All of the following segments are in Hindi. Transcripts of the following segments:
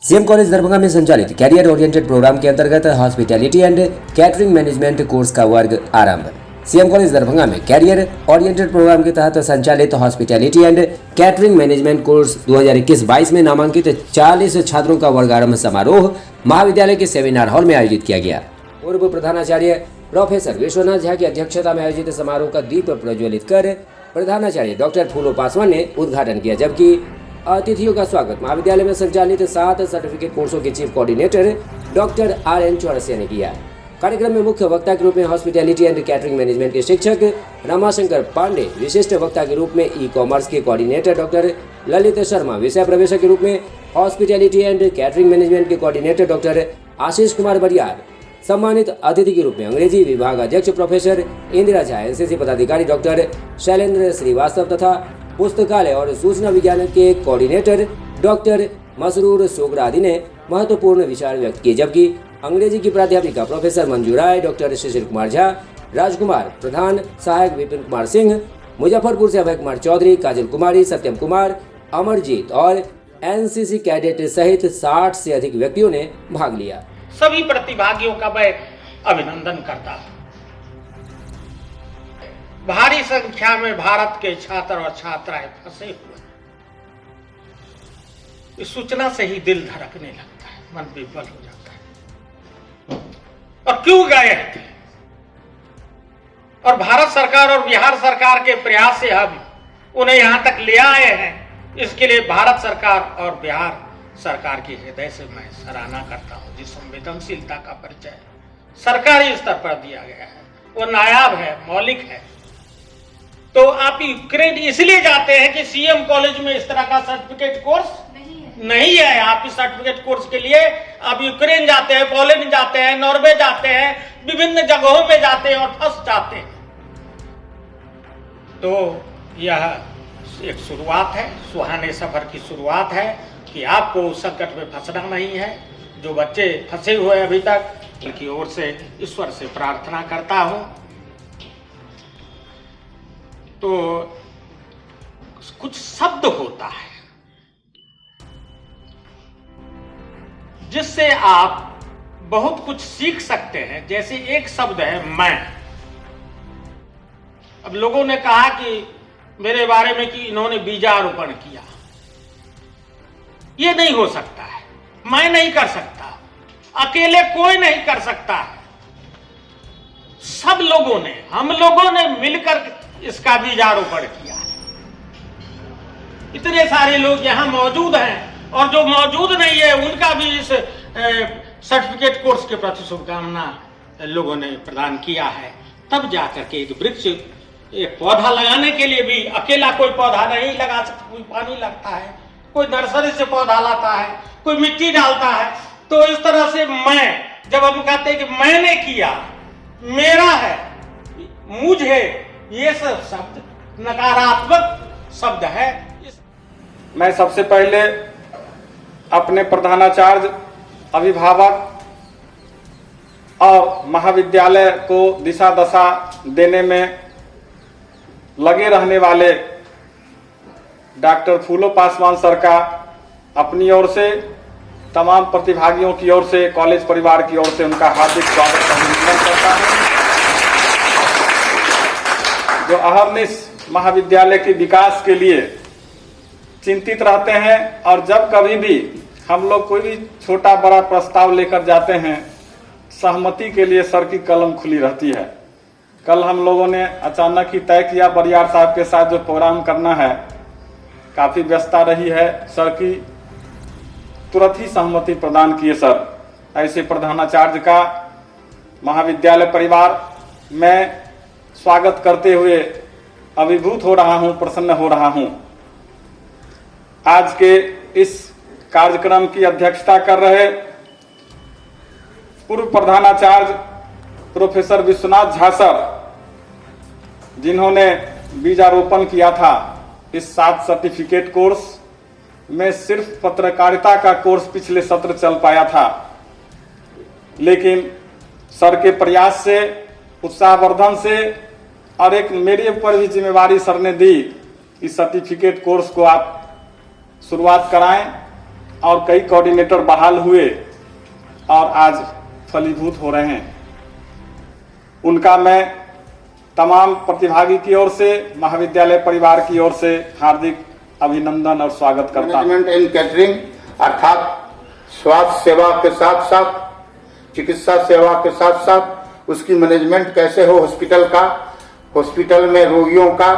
सीएम कॉलेज दरभंगा में संचालित कैरियर ओरिएंटेड प्रोग्राम के अंतर्गत hospitality and catering management course का वर्ग आरंभ। सीएम कॉलेज दरभंगा में कैरियर ओरिएंटेड प्रोग्राम के तहत संचालित hospitality and catering management course 2021-22 में नामांकित 40 छात्रों का वर्ग आरंभ समारोह महाविद्यालय के सेमिनार हॉल में आयोजित किया गया। पूर्व प्रधानाचार्य प्रोफेसर विश्वनाथ झा की अध्यक्षता में आयोजित समारोह का दीप प्रज्वलित कर प्रधानाचार्य डॉक्टर फूलो पासवान ने उद्घाटन किया, जबकि अतिथियों का स्वागत महाविद्यालय में संचालित 7 सर्टिफिकेट कोर्सों के chief coordinator doctor RN Chaurasia ने किया। कार्यक्रम में मुख्य वक्ता के रूप में हॉस्पिटैलिटी एंड कैटरिंग मैनेजमेंट के शिक्षक रमाशंकर पांडे, विशिष्ट वक्ता के रूप में ई-कॉमर्स के कोऑर्डिनेटर डॉक्टर ललित शर्मा, विषय प्रवेशक के रूप में हॉस्पिटैलिटी एंड कैटरिंग मैनेजमेंट के कोऑर्डिनेटर डॉक्टर आशीष कुमार बरियार, सम्मानित अतिथि के रूप में अंग्रेजी विभाग अध्यक्ष प्रोफेसर इंदिरा झा, NCC पदाधिकारी डॉक्टर शैलेंद्र श्रीवास्तव तथा पुस्तकालय और सूचना विज्ञान के कोऑर्डिनेटर डॉक्टर मसरूर सोगरा आदि ने महत्वपूर्ण विचार व्यक्त किए, जबकि अंग्रेजी की प्राध्यापिका प्रोफेसर मंजू राय, डॉक्टर शिशिर कुमार झा, राजकुमार प्रधान, सहायक विपिन कुमार सिंह, मुजफ्फरपुर से अभय कुमार चौधरी, काजल कुमारी, सत्यम कुमार, अमरजीत और NCC कैडेट सहित 60 से अधिक व्यक्तियों ने भाग लिया। सभी प्रतिभागियों का मैं अभिनंदन करता हूं। भारी संख्या में भारत के छात्र और छात्राएं फंसे हुए, इस सूचना से ही दिल धड़कने लगता है, मन विफल हो जाता है। और क्यों गए थे? और भारत सरकार और बिहार सरकार के प्रयास से हम उन्हें यहां तक ले आए हैं, इसके लिए भारत सरकार और बिहार सरकार की हृदय से मैं सराहना करता हूं। जिस संवेदनशीलता का परिचय सरकारी स्तर पर दिया गया है वो नायाब है, मौलिक है। तो आप यूक्रेन इसलिए जाते हैं कि सीएम कॉलेज में इस तरह का सर्टिफिकेट कोर्स नहीं है। आप इस सर्टिफिकेट कोर्स के लिए आप यूक्रेन जाते हैं, पोलैंड जाते हैं, नॉर्वे जाते हैं, विभिन्न जगहों में जाते हैं और फंस जाते हैं। तो यह एक शुरुआत है, सुहाने सफर की शुरुआत है कि आपको उस संकट में फंसना नहीं है। जो बच्चे फंसे हुए अभी तक, उनकी ओर से ईश्वर से प्रार्थना करता हूं। तो कुछ शब्द होता है जिससे आप बहुत कुछ सीख सकते हैं। जैसे एक शब्द है मैं। अब लोगों ने कहा कि मेरे बारे में कि इन्होंने बीजारोपण किया। ये नहीं हो सकता है, मैं नहीं कर सकता, अकेले कोई नहीं कर सकता है। सब लोगों ने, हम लोगों ने मिलकर इसका बीजारोपण किया है। इतने सारे लोग यहां मौजूद हैं और जो मौजूद नहीं है उनका भी इस सर्टिफिकेट कोर्स के प्रति शुभकामना लोगों ने प्रदान किया है। तब जाकर के एक वृक्ष, एक पौधा लगाने के लिए भी अकेला कोई पौधा नहीं लगा सकता, कोई पानी लगता है, कोई नर्सरी से पौधा लाता है, कोई मिट्टी डालता है। तो इस तरह से मैं, जब हम कहते हैं कि मैंने किया, मेरा है, मुझे, ये सब शब्द नकारात्मक शब्द है। मैं सबसे पहले अपने प्रधानाचार्य, अभिभावक और महाविद्यालय को दिशा दशा देने में लगे रहने वाले डॉक्टर फूलो पासवान सर का अपनी ओर से, तमाम प्रतिभागियों की ओर से, कॉलेज परिवार की ओर से उनका हार्दिक स्वागत अभिनंदन करता हूं। जो अहर्निश महाविद्यालय के विकास के लिए चिंतित रहते हैं और जब कभी भी हम लोग कोई भी छोटा बड़ा प्रस्ताव लेकर जाते हैं, सहमति के लिए सर की कलम खुली रहती है। कल हम लोगों ने अचानक ही तय किया बरियार साहब के साथ जो प्रोग्राम करना है, काफी व्यस्तता रही है, सर की तुरंत ही सहमति प्रदान किए सर। ऐसे प्रधानाचार्य का महाविद्यालय परिवार मैं स्वागत करते हुए अभिभूत हो रहा हूं, प्रसन्न हो रहा हूं। आज के इस कार्यक्रम की अध्यक्षता कर रहे पूर्व प्रधानाचार्य प्रोफेसर विश्वनाथ झा सर, जिन्होंने बीजारोपण किया था इस 7 सर्टिफिकेट कोर्स में। सिर्फ पत्रकारिता का कोर्स पिछले सत्र चल पाया था, लेकिन सर के प्रयास से, उत्साहवर्धन से और एक मेरे ऊपर भी जिम्मेवारी सर ने दी, इस सर्टिफिकेट कोर्स को आप शुरुआत कराएं और कई कोऑर्डिनेटर बहाल हुए और आज फलीभूत हो रहे हैं। उनका मैं तमाम प्रतिभागी की ओर से, महाविद्यालय परिवार की ओर से हार्दिक अभिनंदन और स्वागत करता हूं। मैनेजमेंट इन कैटरिंग अर्थात स्वास्थ्य सेवा के साथ साथ, चिकित्सा सेवा के साथ साथ उसकी मैनेजमेंट कैसे हो हॉस्पिटल का, हॉस्पिटल में रोगियों का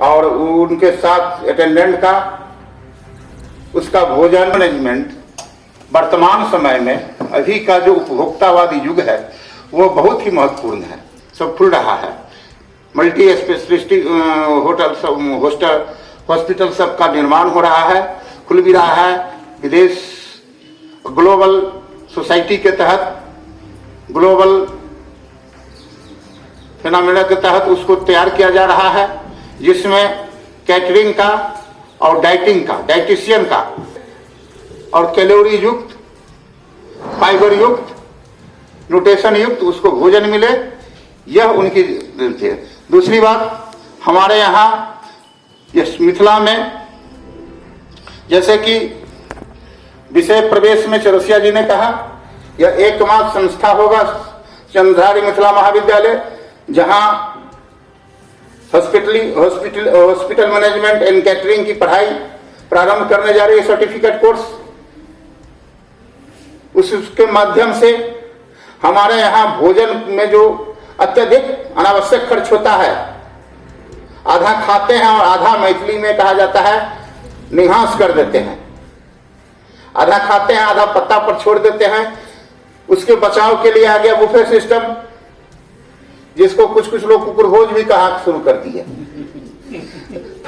और उनके साथ अटेंडेंट का, उसका भोजन मैनेजमेंट वर्तमान समय में अभी का जो उपभोक्तावादी युग है वो बहुत ही महत्वपूर्ण है। सब खुल रहा है, मल्टी स्पेशलिस्टिक हॉस्पिटल सब का निर्माण हो रहा है, खुल भी रहा है। विदेश ग्लोबल सोसाइटी के तहत, ग्लोबल फिनोमेना के तहत उसको तैयार किया जा रहा है, जिसमें कैटरिंग का और डाइटिंग का, डाइटिशियन का और कैलोरी युक्त, फाइबर युक्त, न्यूट्रिशन युक्त उसको भोजन मिले, यह उनकी है। दूसरी बात, हमारे यहाँ मिथिला में जैसे कि विषय प्रवेश में चौरसिया जी ने कहा, यह एकमात्र संस्था होगा चंद्रधारी मिथिला महाविद्यालय जहां हॉस्पिटल मैनेजमेंट एंड कैटरिंग की पढ़ाई प्रारंभ करने जा रही है, सर्टिफिकेट कोर्स। उसके माध्यम से हमारे यहाँ भोजन में जो अत्यधिक अनावश्यक खर्च होता है, आधा खाते हैं और आधा मैथिली में कहा जाता है निहास कर देते हैं, आधा खाते हैं आधा पत्ता पर छोड़ देते हैं। उसके बचाव के लिए आ गया बुफे सिस्टम, जिसको कुछ लोग कुकुर भोज भी कहा शुरू कर दिए,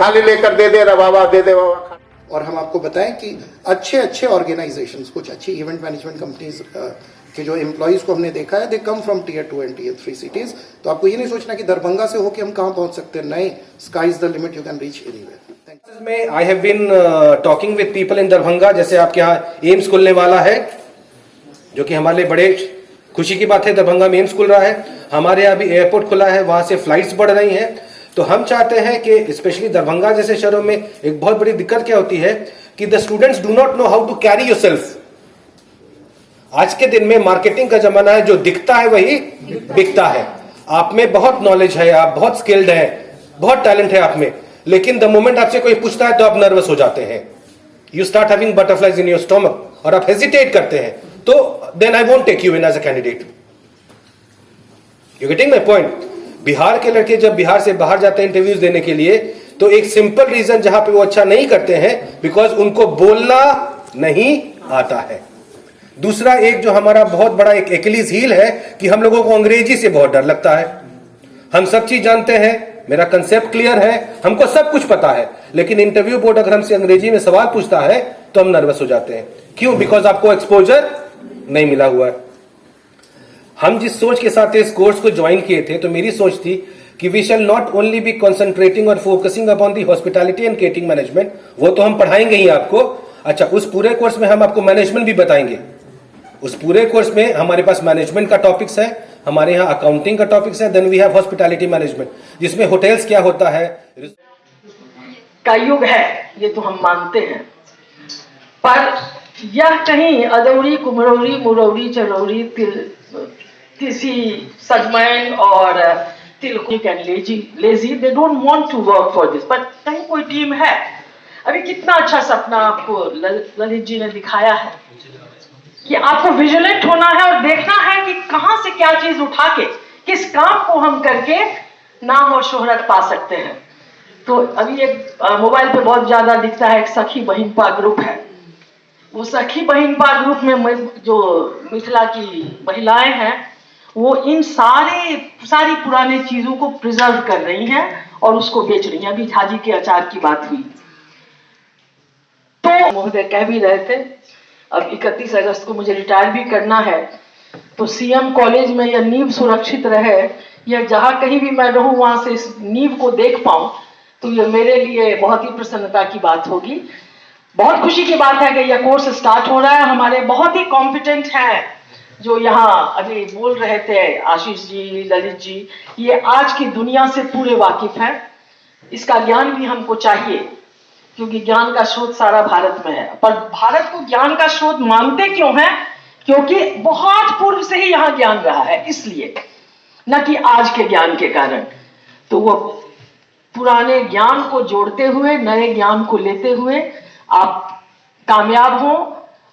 थाली लेकर दे दे बाबा, दे दे बाबा। और हम आपको बताएं कि अच्छे ऑर्गेनाइजेशंस, कुछ अच्छी इवेंट मैनेजमेंट कंपनीज के जो एम्प्लॉइज को हमने देखा है, they come from tier 2 and tier 3 cities. तो आपको ये नहीं सोचना कि दरभंगा से होके हम कहां पहुंच सकते हैं, नहीं, sky is the limit, you can reach anywhere. में I have been talking with people in Darbhanga, जैसे आपके यहाँ एम्स खुलने वाला है, जो कि हमारे लिए बड़े खुशी की बात है। दरभंगा में एम्स खुल रहा है, हमारे यहाँ भी एयरपोर्ट खुला है, वहां से फ्लाइट्स बढ़ रही हैं। तो हम चाहते हैं कि स्पेशली दरभंगा जैसे शहरों में एक बहुत बड़ी दिक्कत क्या होती है कि the students do not know how to carry yourself. आज के दिन में मार्केटिंग का जमाना है, जो दिखता है वही बिकता है। आप में बहुत नॉलेज है, आप बहुत स्किल्ड हैं, बहुत टैलेंट है आप में, लेकिन द मोमेंट आपसे कोई पूछता है तो आप नर्वस हो जाते हैं, you start having butterflies in your stomach और आप हेजिटेट करते हैं, तो then I won't take you in as a candidate. You getting my point? Bihar के लड़के जब बिहार से बाहर जाते हैं इंटरव्यूज देने के लिए, तो एक सिंपल रीजन जहां पे वो अच्छा नहीं करते हैं, बिकॉज उनको बोलना नहीं आता है। दूसरा एक जो हमारा बहुत बड़ा एक एक्लिस हील है कि हम लोगों को अंग्रेजी से बहुत डर लगता है। हम सब चीज जानते हैं, मेरा कंसेप्ट क्लियर है, हमको सब कुछ पता है, लेकिन इंटरव्यू बोर्ड अगर हमसे अंग्रेजी में सवाल पूछता है तो हम नर्वस हो जाते हैं। क्यों? बिकॉज आपको एक्सपोजर नहीं मिला हुआ है। हम जिस सोच के साथ इस कोर्स को ज्वाइन किए थे, तो मेरी सोच थी कि we shall not only be concentrating और focusing upon the hospitality and catering management, वो तो हम पढ़ाएंगे ही आपको। अच्छा, उस पूरे कोर्स में हम आपको मैनेजमेंट भी बताएंगे। उस पूरे कोर्स में हमारे पास मैनेजमेंट का टॉपिक्स है, हमारे यहाँ अकाउंटिंग का टॉपिक्स है, then we have hospitality management, जिसमें होटल्स क्या होता है का युग है, ये तो हम मानते हैं। पर यह कहीं अदौरी, कुम्हरौरी, मुरौरी, चरौरी, तिसी, सजमैन और तिलकुट and lazy, they don't want to work for this. पर कहीं कोई टीम है। अभी कितना अच्छा सपना आपको ललित जी ने दिखाया है कि आपको विजिलेंट होना है और देखना है कि कहां से क्या चीज उठा के किस काम को हम करके नाम और शोहरत पा सकते हैं। तो अभी एक मोबाइल पे बहुत ज्यादा दिखता है, एक सखी बहिनपा ग्रुप है। वो सखी बहिनपा ग्रुप में जो मिथिला की महिलाएं हैं, वो इन सारी पुरानी चीजों को प्रिजर्व कर रही हैं और उसको बेच रही हैं। अभी झाजी के अचार की बात हुई, तो महोदय कह भी रहे थे अब 31 अगस्त को मुझे रिटायर भी करना है, तो सीएम कॉलेज में यह नींव सुरक्षित रहे, यह जहां कहीं भी मैं रहूं वहां से इस नींव को देख पाऊं, तो यह मेरे लिए बहुत ही प्रसन्नता की बात होगी। बहुत खुशी की बात है कि यह कोर्स स्टार्ट हो रहा है। हमारे बहुत ही कॉम्पिटेंट हैं जो यहाँ अभी बोल रहे थे, आशीष जी, ललित जी, ये आज की दुनिया से पूरे वाकिफ हैं। इसका ज्ञान भी हमको चाहिए। क्योंकि ज्ञान का स्रोत सारा भारत में है। पर भारत को ज्ञान का स्रोत मानते क्यों हैं? क्योंकि बहुत पूर्व से ही यहां ज्ञान रहा है, इसलिए, न कि आज के ज्ञान के कारण। तो वो पुराने ज्ञान को जोड़ते हुए, नए ज्ञान को लेते हुए आप कामयाब हो।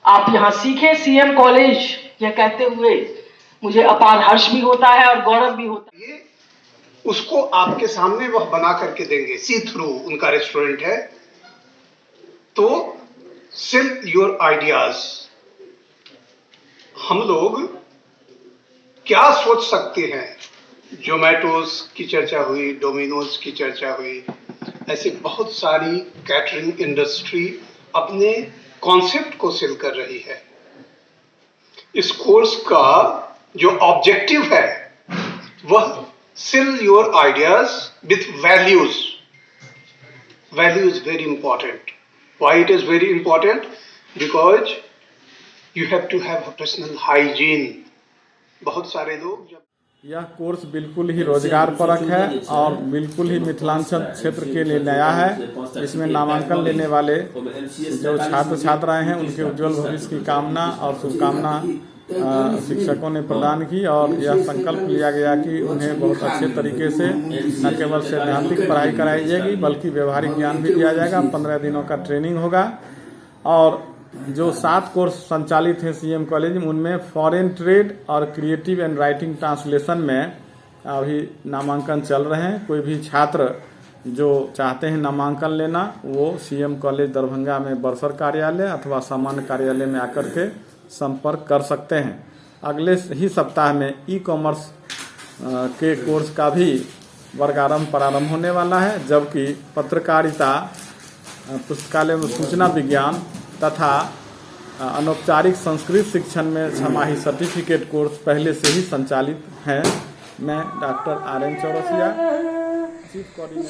आप यहां सीखे सीएम कॉलेज, यह कहते हुए मुझे अपार हर्ष भी होता है और गौरव भी होता है। ये उसको आपके सामने वह बना करके देंगे, सी थ्रू उनका रेस्टोरेंट है। तो सेल योर आइडियाज। हम लोग क्या सोच सकते हैं? जोमेटोज की चर्चा हुई, डोमिनोज की चर्चा हुई, ऐसी बहुत सारी कैटरिंग इंडस्ट्री अपने कॉन्सेप्ट को सेल कर रही है। इस कोर्स का जो ऑब्जेक्टिव है वह sell your ideas with values. Value is very important. Why it is very important? Because you have to have a personal hygiene. बहुत सारे लोग जब यह कोर्स बिल्कुल ही रोजगार परक है और बिल्कुल ही मिथिलांचल क्षेत्र के लिए नया है। इसमें नामांकन लेने वाले जो छात्र छात्राएं हैं उनके उज्जवल भविष्य की कामना और शुभकामना शिक्षकों ने प्रदान की और यह संकल्प लिया गया कि उन्हें बहुत अच्छे तरीके से न केवल सैद्धांतिक पढ़ाई कराई जाएगी बल्कि व्यवहारिक ज्ञान भी दिया जाएगा। 15 दिनों का ट्रेनिंग होगा और जो 7 कोर्स संचालित हैं सीएम कॉलेज में, उनमें फॉरेन ट्रेड और क्रिएटिव एंड राइटिंग ट्रांसलेशन में अभी नामांकन चल रहे हैं। कोई भी छात्र जो चाहते हैं नामांकन लेना वो सीएम कॉलेज दरभंगा में बरसर कार्यालय अथवा सामान्य कार्यालय में आकर के संपर्क कर सकते हैं। अगले ही सप्ताह में ई कॉमर्स के कोर्स का भी वर्गारंभ प्रारंभ होने वाला है, जबकि पत्रकारिता, पुस्तकालय में सूचना विज्ञान तथा अनौपचारिक संस्कृत शिक्षण में छमाही सर्टिफिकेट कोर्स पहले से ही संचालित हैं। मैं doctor RN. Chaurasia, chief coordinator.